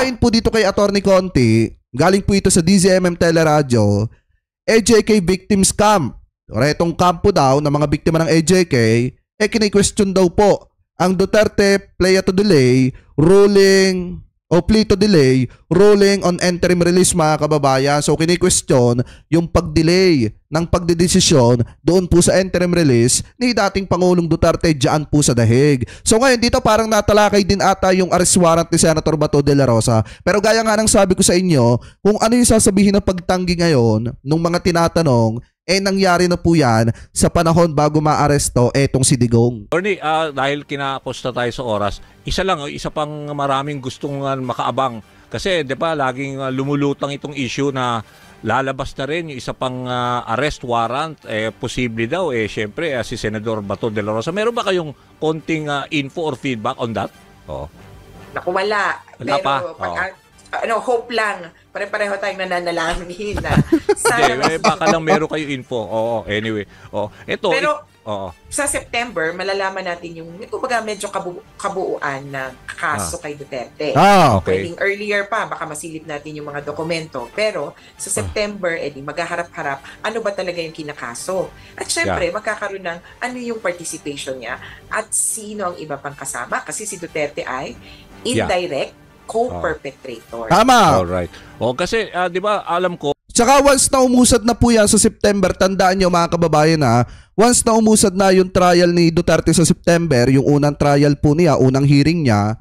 ayon po dito kay Attorney Conti, galing po ito sa DZMM Teleradyo, AJK victim scam. Retong campo daw ng mga biktima ng AJK, kini-question daw po ang Duterte plea to delay, ruling o plea to delay, ruling on interim release mga kababayan. So kini-question yung pag-delay ng pagdedesisyon doon po sa interim release ni dating Pangulong Duterte dyan po sa dahig. So ngayon dito parang natalakay din ata yung arrest warrant ni Senator Bato de la Rosa. Pero gaya nga ng sabi ko sa inyo, kung ano yung sasabihin ng pagtanggi ngayon nung mga tinatanong, nangyari na po yan sa panahon bago maaresto etong si Digong. Attorney, dahil kinakosta tayo sa oras, isa pang maraming gustong makaabang. Kasi 'di ba laging lumulutang itong issue na lalabas na rin yung isa pang arrest warrant, posible daw syempre si Senador Bato de la Rosa. Meron ba kayong konting info or feedback on that? Oh. Naku, wala. Wala Pero pa? hope lang. Pare-pareho tayong nananalangin na sana baka lang meron kayo info. Oo, anyway. Ito, pero sa September, malalaman natin yung kumbaga medyo kabuuan ng kaso kay Duterte. Okay. Pwedeng earlier pa, baka masilip natin yung mga dokumento. Pero sa September, maghaharap-harap, ano ba talaga yung kinakaso? At syempre, magkakaroon ng ano yung participation niya at sino ang iba pang kasama. Kasi si Duterte ay indirect co-perpetrator. Tama. Alright. Kasi, di ba, alam ko, tsaka once na umusad na po yan sa September, tandaan nyo mga kababayan once na umusad na yung trial ni Duterte sa September, yung unang trial po niya, unang hearing niya,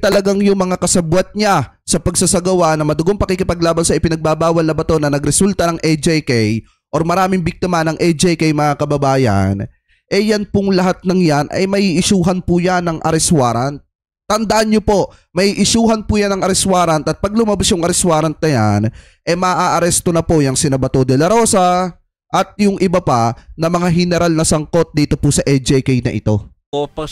talagang yung mga kasabwat niya sa pagsasagawa na madugong pakikipaglaban sa ipinagbabawal na bato na nagresulta ng AJK or maraming biktima ng AJK mga kababayan, yan pong lahat ng yan ay may isyuhan po yan ng arrest warrant. Tandaan nyo po, may isyuhan po yan ng arrest warrant at pag lumabas yung arrest warrant na yan, maaaresto na po yung sina Bato de la Rosa at yung iba pa na mga general na sangkot dito po sa AJK na ito.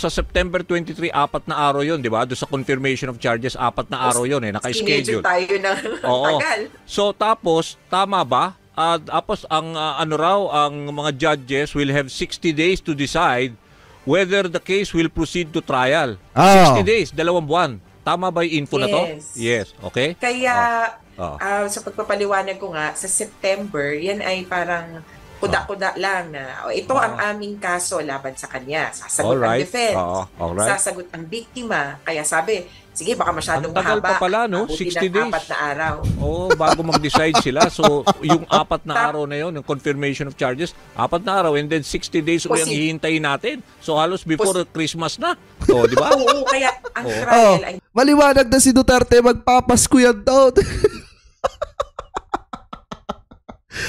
Sa September 23, 4 na araw yun, di ba? Doon sa confirmation of charges, 4 na araw yun, naka-schedule. Tayo ng tagal. So tapos, tama ba? Tapos ang ang mga judges will have 60 days to decide whether the case will proceed to trial. 60 days, 2 buwan. Tama ba yung info na to? Yes. Okay? Kaya, sa pagpapaliwanag ko nga, sa September, yan ay parang kuda-kuda lang na ito ang aming kaso laban sa kanya. Sasagot ang defense. Sasagot ang biktima. Kaya sabi, sige, baka masyadong mahaba. Ang tagal pa pala, no? 60 days. 4 na araw. Bago mag-decide sila. So, yung 4 na araw na yun, yung confirmation of charges, 4 na araw, and then 60 days ulit ang hihintayin natin. So, halos before Christmas na. Di ba? Oo, kaya ang trial ay... Maliwanag na si Duterte, magpapasko yan daw.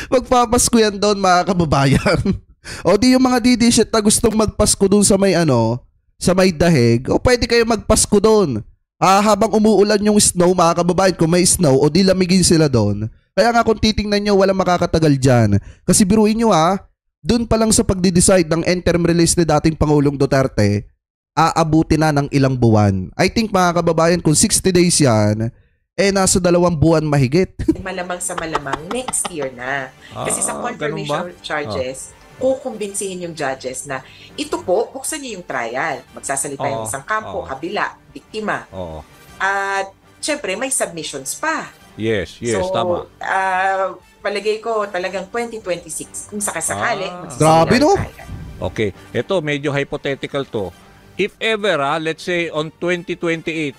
Magpapasko yan doon mga kababayan. Di yung mga didishit na gustong magpasko doon sa may sa may dahig, pwede kayo magpasko doon. Habang umuulan yung snow mga kababayan, kung may snow, di lamigin sila doon. Kaya nga kung titingnan nyo, walang makakatagal dyan. Kasi biruin nyo doon pa lang sa pagdi-decide ng interim release ni dating Pangulong Duterte, aabuti na ng ilang buwan. I think mga kababayan, kung 60 days yan, nasa 2 buwan mahigit. Malamang sa malamang, next year na. Kasi sa confirmation charges, kukumbinsihin yung judges na ito po, buksan niyo yung trial. Magsasalita yung isang kampo, kabila, biktima. At syempre, may submissions pa. Yes, tama. Palagay ko talagang 2026, kung sakasakali. Grabe, no? Okay, ito medyo hypothetical to. If ever, let's say on 2028,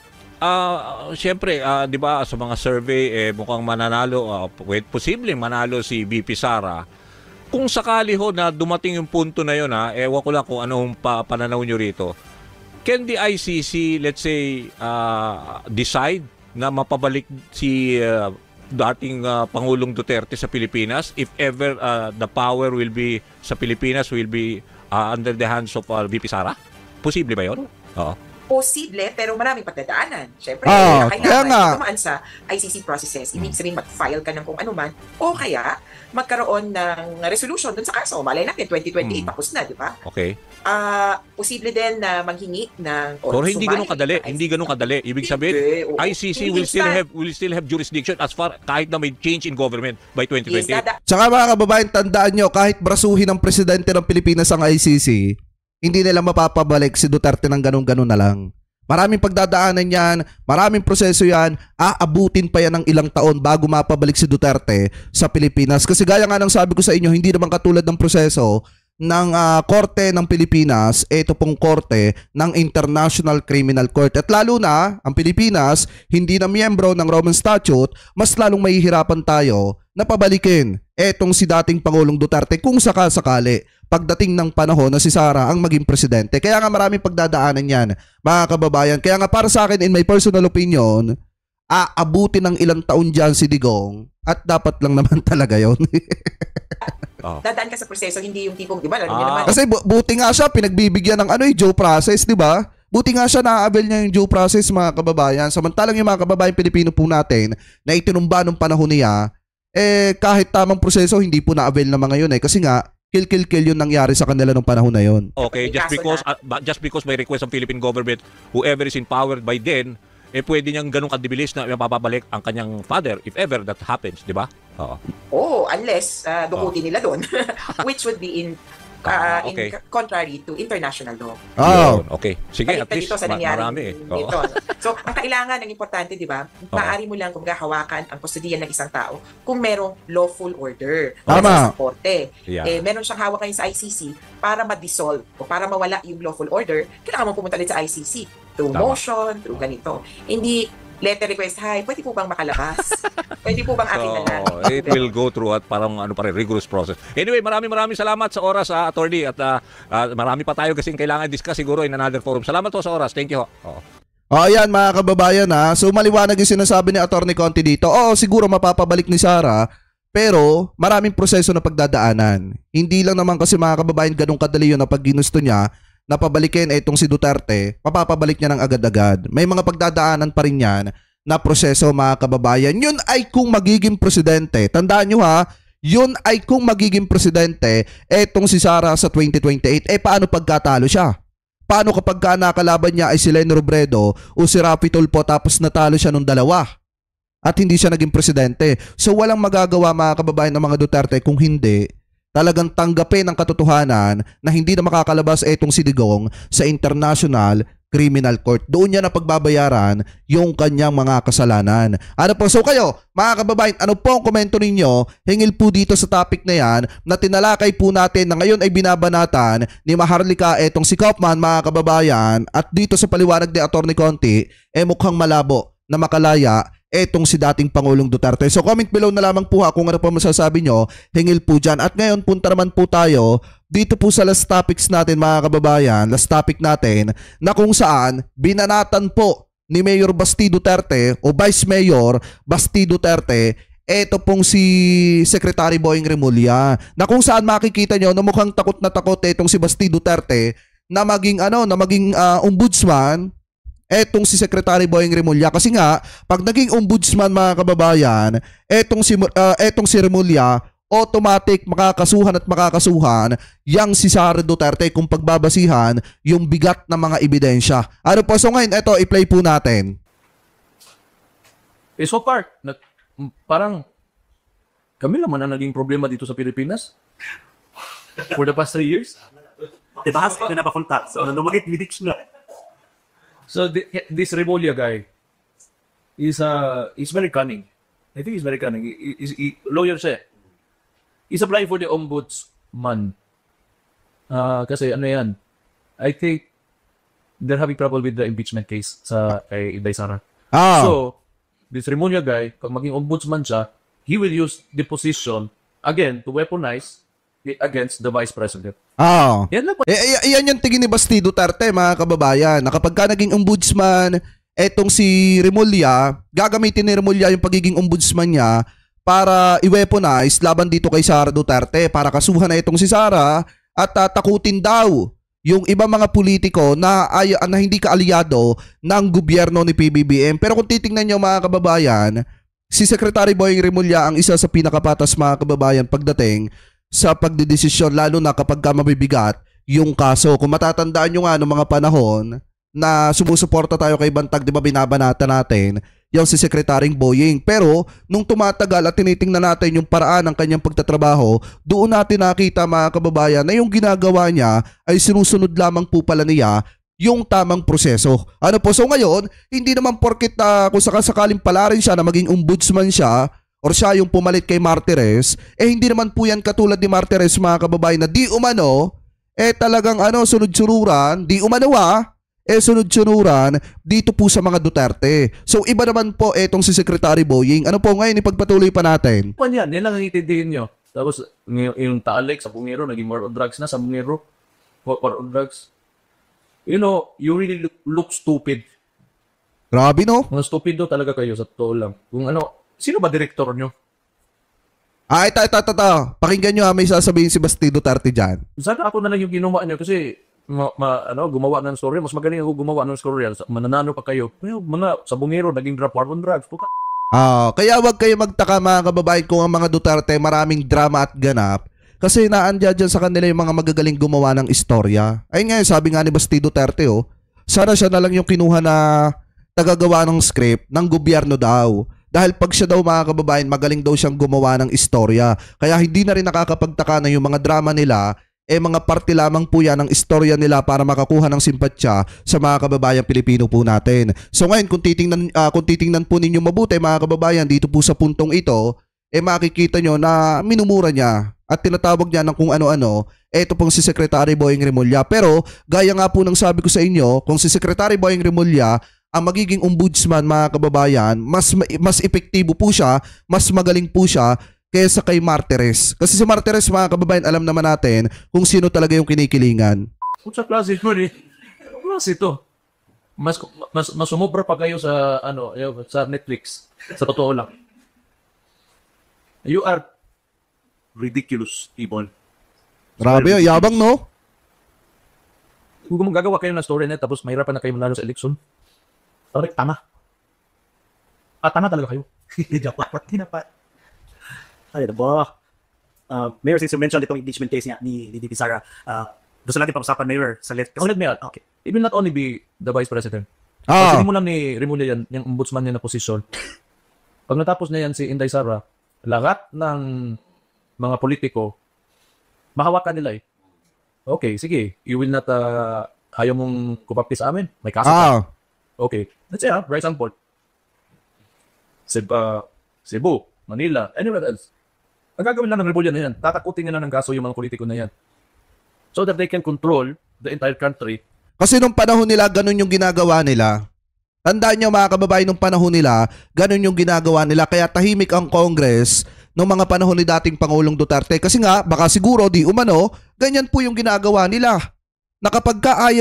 siyempre, di ba, sa mga survey, mukhang mananalo, posibleng manalo si VP Sara. Kung sakali na dumating yung punto na yun, ewan ko lang kung anong pananaw nyo rito. Can the ICC, let's say, decide na mapabalik si dating Pangulong Duterte sa Pilipinas if ever the power will be sa Pilipinas will be under the hands of VP Sara? Posible ba yun? Posible, pero maraming pagdadaanan. Siyempre, kailangan tumaan sa ICC processes. Ibig sabihin, mag-file ka ng kung ano man, o kaya magkaroon ng resolution dun sa kaso. Malay natin, 2028 tapos na, di ba? Okay. Posible din na maghingi ng... Pero hindi ganun kadali. Hindi ganun kadali. Ibig sabihin, ICC will still have jurisdiction as far kahit na may change in government by 2028. Tsaka mga kababayan, tandaan nyo, kahit brasuhin ng presidente ng Pilipinas ang ICC, hindi nila mapapabalik si Duterte ng ganun-ganun na lang. Maraming pagdadaanan yan, maraming proseso yan, aabutin pa yan ng ilang taon bago mapabalik si Duterte sa Pilipinas. Kasi gaya nga ng sabi ko sa inyo, hindi naman katulad ng proseso ng korte ng Pilipinas, ito pong korte ng International Criminal Court. At lalo na, ang Pilipinas, hindi na miyembro ng Roman Statute, mas lalong mahihirapan tayo na pabalikin etong si dating Pangulong Duterte kung sakasakali pagdating ng panahon na si Sara ang maging presidente. Kaya nga maraming pagdadaanan yan, mga kababayan. Kaya nga para sa akin, in my personal opinion, aabutin ng ilang taon dyan si Digong at dapat lang naman talaga yon. Dadaan ka sa proseso, hindi yung tipong, di ba? Lalo niya naman. Kasi buti nga siya, pinagbibigyan ng due process, di ba? Buti nga siya na-avail niya yung due process, mga kababayan. Samantalang yung mga kababayan Pilipino po natin na itinumba nung panahon niya, kahit tamang proseso, hindi po na-avail na mga yun Kasi nga, kill yung nangyari sa kanila nung panahon na yun. Okay, just because may request ng Philippine government, whoever is empowered by then, pwede niyang ganun kadibilis na mapapabalik ang kanyang father if ever that happens, di ba? Oo. Unless dukutin nila doon, which would be in contrary to international law. Okay. Sige, at least marami dito. So, ang kailangan, ang importante, di ba, maaari mo lang kung hawakan ang kustudiyan ng isang tao kung merong lawful order. Tama. Sa korte. Meron siyang hawak ngayon sa ICC para ma-dissolve o para mawala yung lawful order, kailangan mo pumunta ulit sa ICC through motion, through ganito. Hindi letter request, hi, pwede po bang makalabas? Pwede po bang akin na lang? It will go through at parang rigorous process. Anyway, maraming salamat sa oras, attorney, at marami pa tayo kasing kailangan discuss siguro in another forum. Salamat po sa oras. Thank you. Ayan mga kababayan So maliwanag yung sinasabi ni Attorney Conti dito. Siguro mapapabalik ni Sara, pero maraming proseso na pagdadaanan. Hindi lang naman kasi mga kababayan ganun kadali yun na pag ginusto niya na pabalikin itong si Duterte, mapapabalik niya ng agad-agad. May mga pagdadaanan pa rin yan na proseso mga kababayan. Yun ay kung magiging presidente. Tandaan nyo yun ay kung magiging presidente etong si Sara sa 2028. Paano pagkatalo siya? Paano kapag nakalaban niya ay si Leni Robredo o si Raffy Tulfo tapos natalo siya nung dalawa at hindi siya naging presidente? So walang magagawa mga kababayan ng mga Duterte kung hindi talagang tanggapin ang katotohanan na hindi na makakalabas etong si Digong sa International Criminal Court. Doon niya na pagbabayaran yung kanyang mga kasalanan. Ano po? So kayo, mga kababayan, ano po ang komento ninyo? Hingil po dito sa topic na yan na tinalakay po natin na ngayon ay binabanatan ni Maharlika etong si Kaufman, mga kababayan, at dito sa paliwanag ni Attorney Conti, mukhang malabo na makalaya etong si dating Pangulong Duterte. So comment below na lamang po kung ano pa masasabi nyo, hingil po dyan. At ngayon punta naman po tayo dito po sa last topics natin mga kababayan, last topic natin na kung saan binanatan po ni Mayor Basti Duterte o Vice Mayor Basti Duterte eto pong si Secretary Boying Remulla, na kung saan makikita nyo na mukhang takot na takot etong si Basti Duterte na maging ombudsman etong si Secretary Boying Remulla. Kasi nga, pag naging ombudsman mga kababayan, etong si Remulla, automatic makakasuhan yang si Sara Duterte kung pagbabasihan yung bigat ng mga ebidensya. Ano po? So ngayon, eto, i-play po natin. So far, parang kami naman ang naging problema dito sa Pilipinas for the past 3 years. Diba? Kasi napakunta. So, lumagit bidik na. So this Remulla guy is very cunning. I think he's very cunning. Lawyer siya. He's applying for the ombudsman. Kasi ano yan, I think they're having trouble with the impeachment case kay Inday Sara. So, this Remulla guy, pag maging ombudsman siya, he will use the position, again, to weaponize against the vice president. Yan lang po. Yan yung tingin ni Basti Duterte, mga kababayan. Na kapag ka naging ombudsman, etong si Remulla, gagamitin ni Remulla yung pagiging ombudsman niya para i-weaponize laban dito kay Sara Duterte, para kasuhan na itong si Sara at takutin daw yung ibang mga politiko na hindi kaalyado ng gobyerno ni PBBM. Pero kung titingnan nyo mga kababayan, si Secretary Boying Remulla ang isa sa pinakapatas mga kababayan pagdating sa pagdidesisyon, lalo na kapag mabibigat yung kaso. Kung matatandaan nyo nga noong mga panahon na sumusuporta tayo kay Bantag, di ba binabanatan natin yung si Secretary Boying. Pero nung tumatagal at tinitingnan natin yung paraan ng kanyang pagtatrabaho, doon natin nakita mga kababayan na yung ginagawa niya ay sinusunod lamang po pala niya yung tamang proseso. Ano po, so ngayon, hindi naman porket kung sakasakaling pala rin siya na maging ombudsman siya or siya yung pumalit kay Martires, hindi naman po yan katulad ni Martires mga kababayan na di umano, talagang sunod-sunuran, di umano sunod-sunuran dito po sa mga Duterte. So iba naman po etong si Secretary Boying. Ano po ngayon, ipagpatuloy pa natin. Yan lang ang itindihin nyo. Tapos, yung Taalik sa Bungero, naging war on drugs na sa Bungero. War on drugs. You know, you really look stupid. Grabe, no? Mga stupido talaga kayo sa totoo lang. Kung sino ba direktor nyo? Ito. Pakinggan nyo may sasabihin si Basti Duterte dyan. Sana ako na lang yung ginawa nyo kasi gumawa ng story. Mas magaling ako gumawa ng story. Mananano pa kayo. Mga sa Bungero, naging war on drugs. Kaya wag kayo magtaka mga kababayan kung ang mga Duterte maraming drama at ganap kasi naandyan dyan sa kanila yung mga magagaling gumawa ng istorya. Ayun nga sabi nga ni Basti Duterte sana siya na lang yung kinuha na tagagawa ng script ng gobyerno daw. Dahil pag siya daw mga kababayan magaling daw siyang gumawa ng istorya. Kaya hindi na rin nakakapagtaka na yung mga drama nila mga parte lamang po yan ng istorya nila para makakuha ng simpatya sa mga kababayang Pilipino po natin. So ngayon kung titingnan po ninyo mabuti mga kababayan dito po sa puntong ito, makikita nyo na minumura niya at tinatawag niya ng kung ano-ano, ito pong si Secretary Boying Remulla. Pero gaya nga po ng sabi ko sa inyo, kung si Secretary Boying Remulla ang magiging ombudsman mga kababayan, mas epektibo po siya, mas magaling po siya kaysa kay Martires. Kasi si Martires mga kababayan, alam naman natin kung sino talaga yung kinikilingan. Kung sa klase mo klase ito. Mas sumobra pa kayo sa sa Netflix. Sa totoo lang. You are ridiculous, Ibon. Grabe, yabang no? Kung gagawa kayo ng story net tapos mahirapan na kayo manalo sa election, correct, tama. Tama talaga kayo. Hindi na pa. Ay, diba? Mayor, since you mentioned itong impeachment case niya ni DP Sara, gusto natin pag-usapan, Mayor, sa Ulit, Mayor. Okay. It will not only be the Vice President. Ah. Pag sinimulan ni Remulla yan, yung ombudsman niya na posisyon, pag natapos na yan si Inday Sara, lahat ng mga politiko, mahawakan nila eh. Okay, sige. You will not, ayaw mong kupapti sa amin? May kaso ka. Okay. Let's say, for example, Cebu, Manila, anywhere else. Ang gagawin lang ng rebellion na yan, tatakutin nila ng kaso yung mga politiko na yan. So that they can control the entire country. Kasi nung panahon nila, ganun yung ginagawa nila. Tandaan nyo mga kababayan, nung panahon nila, ganun yung ginagawa nila. Kaya tahimik ang Congress nung mga panahon ni dating Pangulong Duterte. Kasi nga, baka siguro, di umano, ganyan po yung ginagawa nila. Nakapagka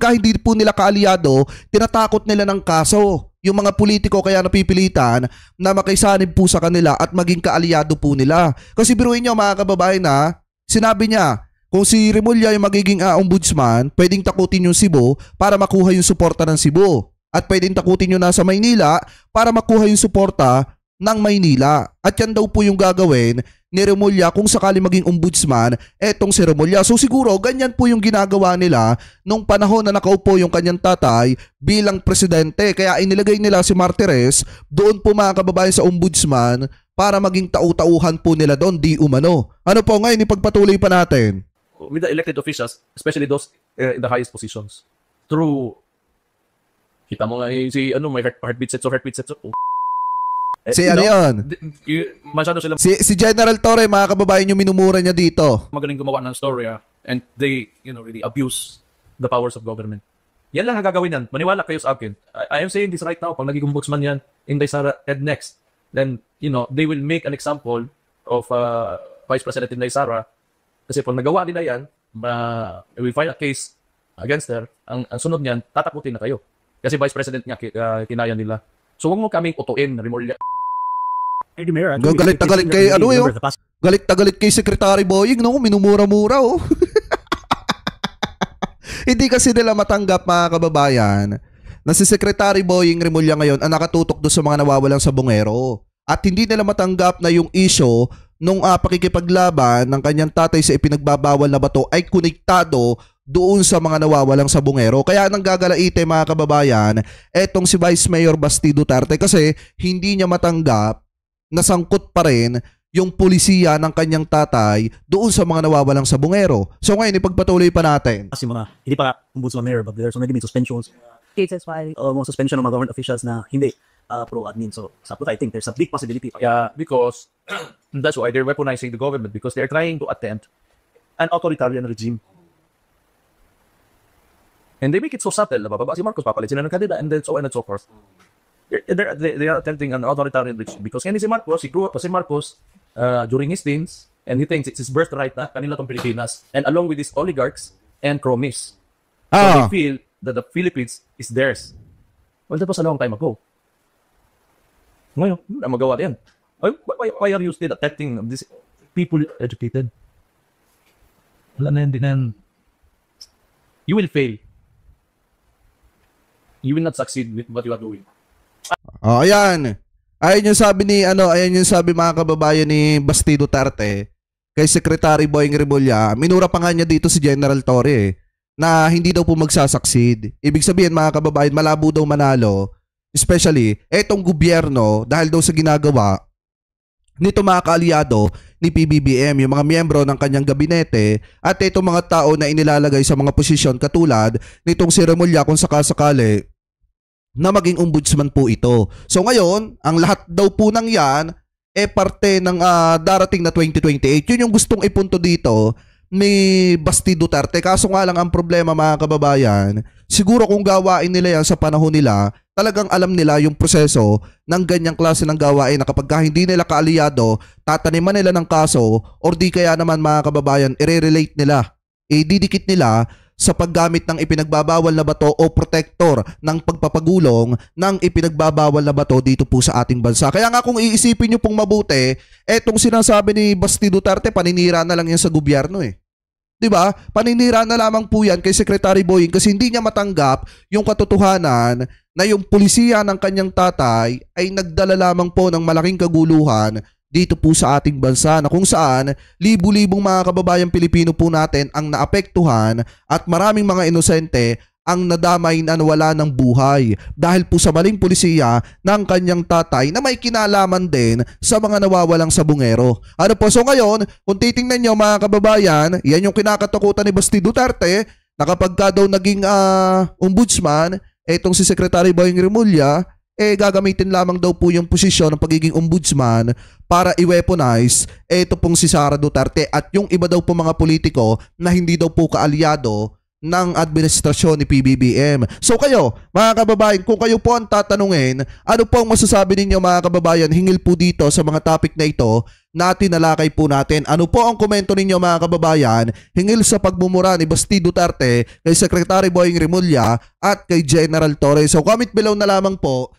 hindi po nila kaalyado, tinatakot nila ng kaso. Yung mga politiko kaya napipilitan na makaisanib po sa kanila at maging kaalyado po nila. Kasi biruin nyo mga kababayan na, sinabi niya, kung si Remulla yung magiging ombudsman, pwedeng takutin yung Cebu para makuha yung suporta ng Cebu. At pwedeng takutin yung nasa Maynila para makuha yung suporta ng Maynila. At yan daw po yung gagawin ni Remulla kung sakali maging ombudsman etong si Remulla. So siguro ganyan po yung ginagawa nila nung panahon na nakaupo yung kanyang tatay bilang presidente. Kaya inilagay nila si Martires doon po mga kababayan sa ombudsman para maging tau-tauhan po nila doon, di umano. Ano po ngayon, ipagpatuloy pa natin. With the elected officials, especially those in the highest positions, through, kita mo nga may heartbeat sets. Si ano yun? Masyado silang Si General Torre, mga kababayan yung minumura niya dito. magaling gumawa ng story and they, really abuse the powers of government. Yan lang ang gagawin yan. Maniwala kayo sa akin. I am saying this right now. Pag naging ombudsman yan, Inday Sara head next, then, they will make an example of Vice President Inday Sara. Kasi pag nagawa nila yan, we file a case against her. Ang sunod niyan, tatakutin na kayo. Kasi Vice President nga kinaya nila. So huwag mo kaming utuin, Remulla. Mayor, Galit na galit kay galit na galit kay Secretary Boying, no? Minumura-mura, oh. Hindi kasi nila matanggap mga kababayan na si Secretary Boying Remulla ngayon ang nakatutok doon sa mga nawawalang sa Bungero. At hindi nila matanggap na yung issue nung pakikipaglaban ng kanyang tatay sa ipinagbabawal na bato ay konektado doon sa mga nawawalang sa Bungero. Kaya nang gagalaite mga kababayan, etong si Vice Mayor Basti Duterte kasi hindi niya matanggap nasangkot pa rin yung pulisiya ng kanyang tatay doon sa mga nawawalang sabungero. So ngayon, ipagpatuloy pa natin. Kasi mga, hindi pa ombudsman mayor, but there's already been suspensions. Cases why mga suspension ng mga government officials na hindi pro-admin. So, sa I think there's a big possibility. Yeah, because that's why they're weaponizing the government because they're trying to attempt an authoritarian regime. And they make it so subtle. Bababa si Marcos, papalit sila ng kandida, and then so on and so forth. They are attempting an authoritarian regime because yan si Marcos, he grew up si Marcos during his teens, and he thinks it's his birthright na kanila tong Pilipinas, and along with these oligarchs and cronies. So they feel that the Philippines is theirs. Well, that was a long time ago. Ngayon, na magawa yan. Why are you still attempting these people educated? Wala na yan din yan. You will fail. You will not succeed with what you are doing. Oh, ayan. Ayan yung sabi ni ayan yung sabi mga kababayan ni Basti Duterte kay Secretary Boying Remulla. Minura pa nga niya dito si General Torre na hindi daw po magsasucceed. Ibig sabihin mga kababayan, malabo daw manalo. Especially etong gobyerno dahil daw sa ginagawa nito mga kaalyado ni PBBM, yung mga miyembro ng kanyang gabinete at itong mga tao na inilalagay sa mga posisyon katulad nitong si Remulla kung sakasakali na maging ombudsman po ito. So ngayon, ang lahat daw po ng yan parte ng darating na 2028. Yun yung gustong ipunto dito ni Basti Duterte. Kaso nga lang ang problema mga kababayan, siguro kung gawain nila yan sa panahon nila, talagang alam nila yung proseso ng ganyang klase ng gawain na kapag hindi nila kaalyado, tataniman nila ng kaso or di kaya naman mga kababayan, i-relate nila, ididikit nila sa paggamit ng ipinagbabawal na bato o protector ng pagpapagulong ng ipinagbabawal na bato dito po sa ating bansa. Kaya nga kung iisipin nyo pong mabuti, etong sinasabi ni Basti Duterte, paninira na lang yan sa gobyerno eh. Diba? Paninira na lamang po yan kay Secretary Boying kasi hindi niya matanggap yung katotohanan na yung pulisiya ng kanyang tatay ay nagdala lamang po ng malaking kaguluhan dito po sa ating bansa na kung saan libu-libong mga kababayang Pilipino po natin ang naapektuhan at maraming mga inosente ang nadamay na nawala ng buhay dahil po sa maling pulisiya ng kanyang tatay na may kinalaman din sa mga nawawalang sabungero. Ano po? So ngayon, kung titingnan nyo mga kababayan, yan yung kinakatakutan ni Basti Duterte na kapag ka daw naging ombudsman, etong si Secretary Boying Remulla, gagamitin lamang daw po yung posisyon ng pagiging ombudsman para i-weaponize ito pong si Sara Duterte at yung iba daw po mga politiko na hindi daw po kaalyado ng administrasyon ni PBBM. So kayo, mga kababayan, kung kayo po ang tatanungin, ano po ang masasabi ninyo mga kababayan hingil po dito sa mga topic na ito na tinalakay po natin? Ano po ang komento ninyo mga kababayan hingil sa pagmumura ni Basti Duterte kay Secretary Boying Remulla at kay General Torre? So comment below na lamang po